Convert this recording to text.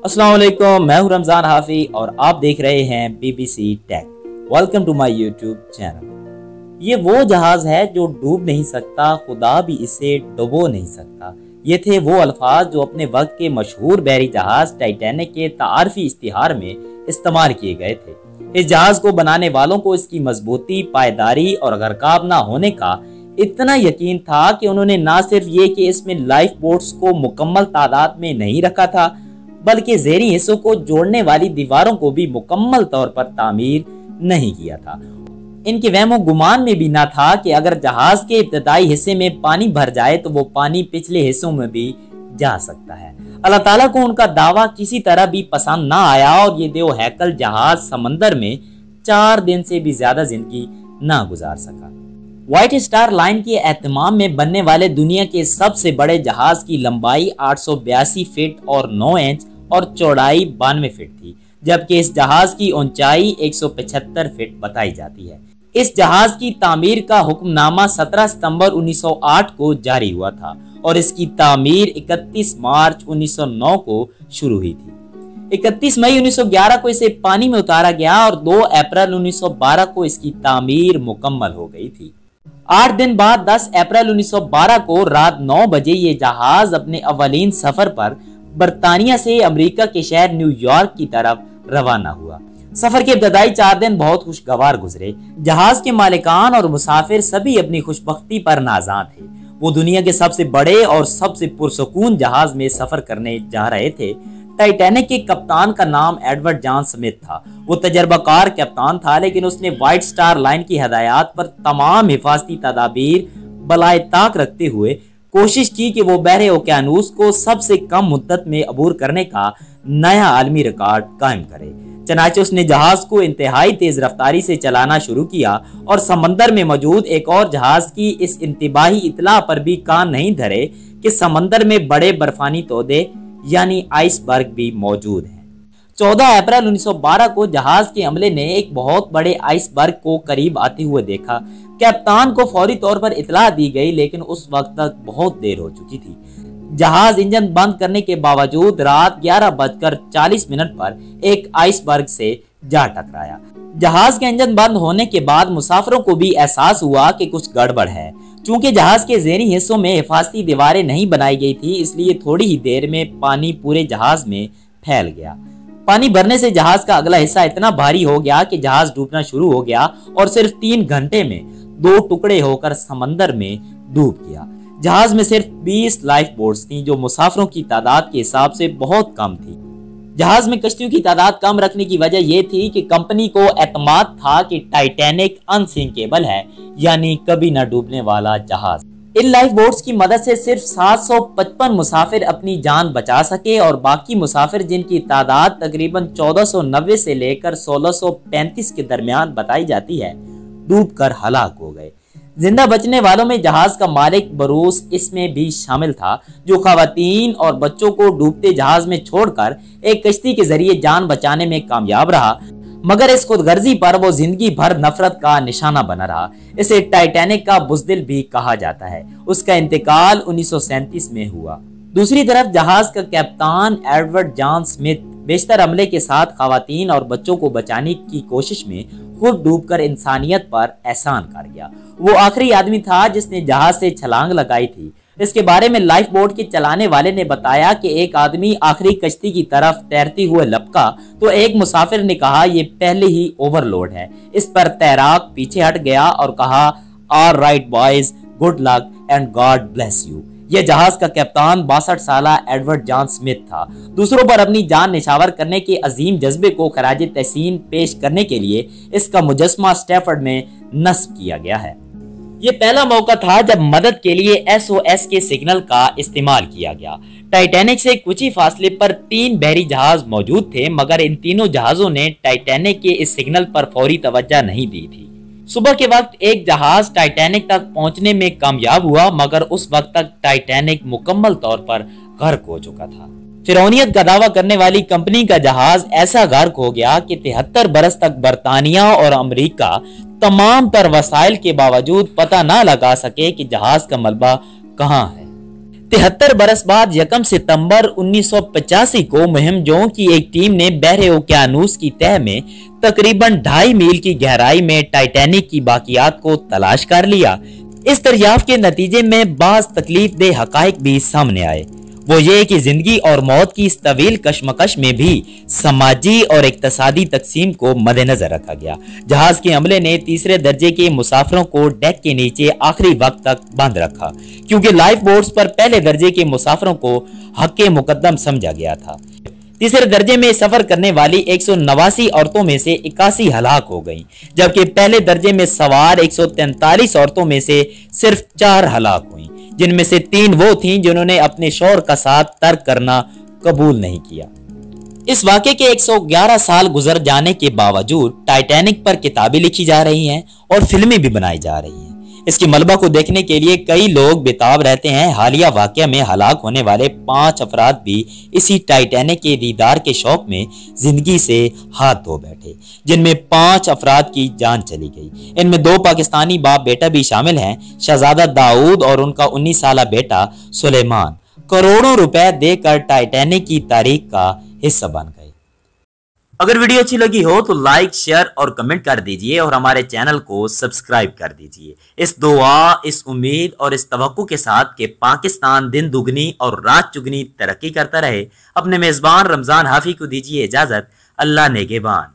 अस्सलाम वालेकुम, मैं हूं रमजान हाफी और आप देख रहे हैं BBC tech. Welcome to my YouTube channel. ये वो जहाज है जो डूब नहीं सकता, खुदा भी इसे डुबो नहीं सकता। ये थे वो अल्फाज जो अपने वक्त के मशहूर बहरी जहाज टाइटैनिक के तारफी इश्तिहार में इस्तेमाल किए गए थे। इस जहाज को बनाने वालों को इसकी मजबूती, पायदारी और गरकाब ना होने का इतना यकीन था कि उन्होंने ना सिर्फ ये कि इसमें लाइफ बोट्स को मुकम्मल तादाद में नहीं रखा था, बल्कि ज़ेरी हिस्सों को जोड़ने वाली दीवारों को भी मुकम्मल तौर पर तामीर नहीं किया था। इनके वहमो गुमान में भी ना था कि अगर जहाज के इब्तदाई हिस्से में पानी भर जाए तो वो पानी पिछले हिस्सों में भी जा सकता है। अल्लाह ताला को उनका दावा किसी तरह भी पसंद ना आया और ये देव हैकल जहाज समंदर में 4 दिन से भी ज्यादा जिंदगी ना गुजार सका। व्हाइट स्टार लाइन के एहतमाम में बनने वाले दुनिया के सबसे बड़े जहाज की लंबाई 882 फीट और 9 इंच और चौड़ाई 92 फीट थी, जबकि इस जहाज की ऊंचाई 175 फीट बताई जाती है। इस जहाज की तामीर का हुक्मनामा 17 सितंबर 1908 को जारी हुआ था और इसकी तामीर 31 मार्च 1909 को शुरू हुई थी। 31 मई 1911 को इसे पानी में उतारा गया और 2 अप्रैल 1912 को इसकी तामीर मुकम्मल हो गई थी। 8 दिन बाद 10 अप्रैल 1912 को रात 9 बजे ये जहाज अपने अवलीन सफर पर बरतानिया से अमेरिका के शहर न्यूयॉर्क की तरफ रवाना हुआ। सफर के इब्तदाई 4 दिन बहुत खुशगवार गुजरे। जहाज के मालिकान और मुसाफिर सभी अपनी खुशबख्ती पर नाज़ां थे। वो दुनिया के सबसे बड़े और सबसे पुरसुकून जहाज में सफर करने जा रहे थे। टाइटैनिक के कप्तान का नाम एडवर्ड जॉन स्मिथ था। वो तजर्बाकार कप्तान था, लेकिन उसने व्हाइट स्टार लाइन की हदायत पर तमाम हिफाजती तदाबीर बलाए ताक रखते हुए कोशिश की कि वो बहरे ओकेानूस को सबसे कम मुद्दत में अबूर करने का नया आलमी रिकॉर्ड कायम करे। चनाचे उसने जहाज को इंतहाई तेज रफ्तारी से चलाना शुरू किया और समंदर में मौजूद एक और जहाज की इस इंतबाही इतला पर भी कान नहीं धरे कि समंदर में बड़े बर्फानी तोदे यानी आइसबर्ग भी मौजूद हैं। 14 अप्रैल 1912 को जहाज के अमले ने एक बहुत बड़े आइसबर्ग को करीब आते हुए देखा। कप्तान को फौरी तौर पर इतला दी गई, लेकिन उस वक्त तक बहुत देर हो चुकी थी। जहाज इंजन बंद करने के बावजूद रात 11:40 पर एक आइसबर्ग से जा टकराया। जहाज के इंजन बंद होने के बाद मुसाफिरों को भी एहसास हुआ कि कुछ गड़बड़ है। चूंकि जहाज के ज़ेरी हिस्सों में हिफाजती दीवारें नहीं बनाई गई थी, इसलिए थोड़ी ही देर में पानी पूरे जहाज में फैल गया। पानी भरने से जहाज का अगला हिस्सा इतना भारी हो गया कि जहाज डूबना शुरू हो गया और सिर्फ 3 घंटे में 2 टुकड़े होकर समंदर में डूब गया। जहाज में सिर्फ 20 लाइफ बोट्स थी, जो मुसाफिरों की तादाद के हिसाब से बहुत कम थी। जहाज में कश्तियों की तादाद कम रखने की वजह यह थी कि कंपनी को एतमाद था कि टाइटैनिक अनसिंकेबल है, यानी कभी न डूबने वाला जहाज। इन लाइफ बोट्स की मदद से सिर्फ 755 मुसाफिर अपनी जान बचा सके और बाकी मुसाफिर, जिनकी तादाद तकरीबन 1490 से लेकर 1635 के दरमियान बताई जाती है, डूबकर हलाक हो गए। जिंदा बचने वालों में जहाज का मालिक बरूस इसमें भी शामिल था, जो खवातीन और बच्चों को डूबते जहाज में छोड़कर एक कश्ती के जरिए जान बचाने में कामयाब रहा, मगर इस खुदगर्जी पर वो जिंदगी भर नफरत का निशाना बना रहा। इसे टाइटैनिक का बुज़दिल भी कहा जाता है। उसका इंतकाल 1937 में हुआ। दूसरी तरफ जहाज का कप्तान एडवर्ड जॉन स्मिथ बेशतर अमले के साथ खवातीन और बच्चों को बचाने की कोशिश में खुद डूबकर इंसानियत पर एहसान कर गया। वो आखिरी आदमी था जिसने जहाज से छलांग लगाई थी। इसके बारे में लाइफ बोट के चलाने वाले ने बताया कि एक आदमी आखिरी कश्ती की तरफ तैरते हुए लपका तो एक मुसाफिर ने कहा, ये पहले ही ओवरलोड है। इस पर तैराक पीछे हट गया और कहा, all right boys, good luck and God bless you. यह जहाज का कप्तान 62 साल एडवर्ड जॉन स्मिथ था। दूसरों पर अपनी जान निछावर करने के अजीम जज्बे को खराज तहसीन पेश करने के लिए इसका मुजस्मा स्टैफर्ड में नस्ब किया गया है। ये पहला मौका था जब मदद के लिए SOS के सिग्नल का इस्तेमाल किया गया। टाइटैनिक से कुछ ही फासले पर 3 बहरी जहाज मौजूद थे, मगर इन तीनों जहाजों ने टाइटैनिक के इस सिग्नल पर फौरी तवज्जो नहीं दी थी। सुबह के वक्त एक जहाज टाइटैनिक तक पहुंचने में कामयाब हुआ, मगर उस वक्त तक टाइटैनिक मुकम्मल तौर पर गर्क हो चुका था। फिरौनियत का दावा करने वाली कंपनी का जहाज ऐसा गर्क हो गया कि 73 बरस तक बरतानिया और अमेरिका तमाम तर वसाइल के बावजूद पता ना लगा सके कि जहाज का मलबा कहाँ है। 73 बरस बाद 1 सितंबर 1985 को मुहिम जो की एक टीम ने बहरे ओकियानूस की तह में तकरीबन 2.5 मील की गहराई में टाइटैनिक की बाकियात को तलाश कर लिया। इस दरियाफ्त के नतीजे में बाज तकलीफ दे हकाइक भी सामने आए। वो ये कि जिंदगी और मौत की इस तवील कशमकश में भी समाजी और इक्तसादी तकसीम को मद्देनजर रखा गया। जहाज के अमले ने तीसरे दर्जे के मुसाफिरों को डेक के नीचे आखिरी वक्त तक बंद रखा, क्योंकि लाइफ बोट्स पर पहले दर्जे के मुसाफिरों को हक मुकद्दम समझा गया था। तीसरे दर्जे में सफर करने वाली 189 औरतों में से 81 हलाक हो गईं, जबकि पहले दर्जे में सवार 143 औरतों में से सिर्फ 4 हलाक हुईं, जिनमें से 3 वो थीं जिन्होंने अपने शौहर का साथ तर्क करना कबूल नहीं किया। इस वाक़े के 111 साल गुजर जाने के बावजूद टाइटैनिक पर किताबें लिखी जा रही हैं और फिल्में भी बनाई जा रही हैं। इसकी मलबा को देखने के लिए कई लोग बेताब रहते हैं। हालिया वाक़या में हलाक होने वाले 5 अफराद भी इसी टाइटैनिक के दीदार के शौक में जिंदगी से हाथ धो बैठे, जिनमें 5 अफराद की जान चली गई। इनमें 2 पाकिस्तानी बाप बेटा भी शामिल हैं। शहजादा दाऊद और उनका 19 साला बेटा सुलेमान करोड़ों रुपए देकर टाइटैनिक की तारीख का हिस्सा बन गए। अगर वीडियो अच्छी लगी हो तो लाइक, शेयर और कमेंट कर दीजिए और हमारे चैनल को सब्सक्राइब कर दीजिए। इस दुआ, इस उम्मीद और इस तवक्को के साथ कि पाकिस्तान दिन दुगनी और रात चुगनी तरक्की करता रहे, अपने मेजबान रमजान हाफी को दीजिए इजाजत। अल्लाह नेगेबान।